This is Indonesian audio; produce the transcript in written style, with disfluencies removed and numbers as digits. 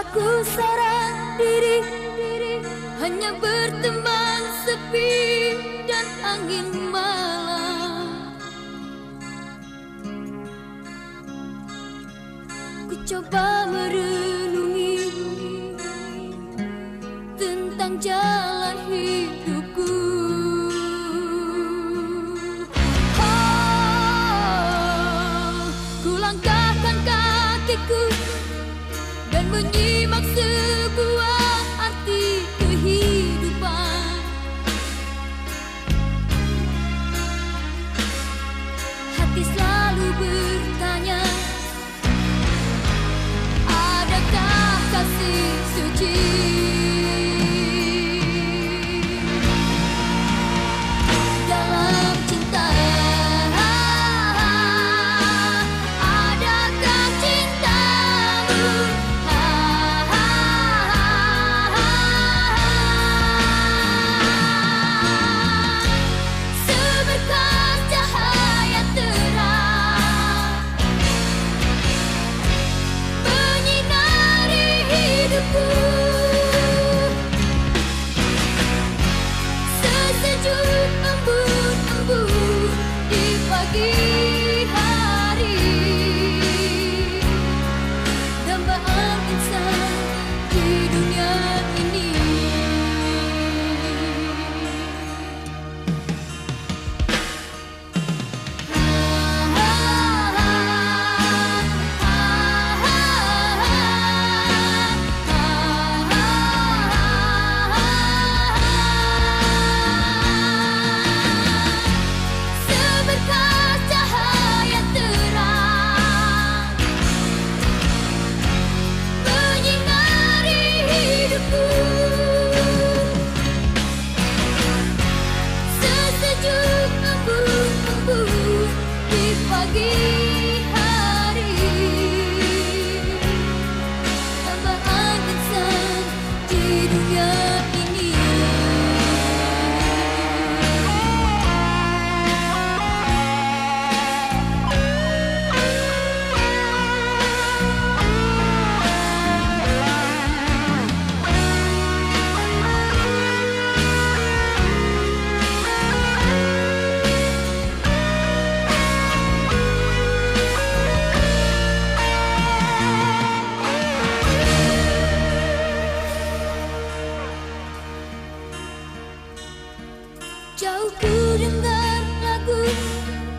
Aku seorang diri, hanya berteman sepi dan angin malam. Ku coba merenungi tentang jalan hidupku. Oh, ku langkahkan kakiku dan menyimak sebuah arti kehidupan. Hati selalu bertanya, adakah kasih suci? Dalam cinta, adakah cintamu? Seberkas cahaya terang menyinari hidupku. Sesejuk embun-embun di pagi hari, dambaan insan di dunia ini. Seberkas cahaya terang menyinari hidupku. Sesejuk embun-embun di pagi hari, dambaan insan di dunia ini. Jauh ku dengar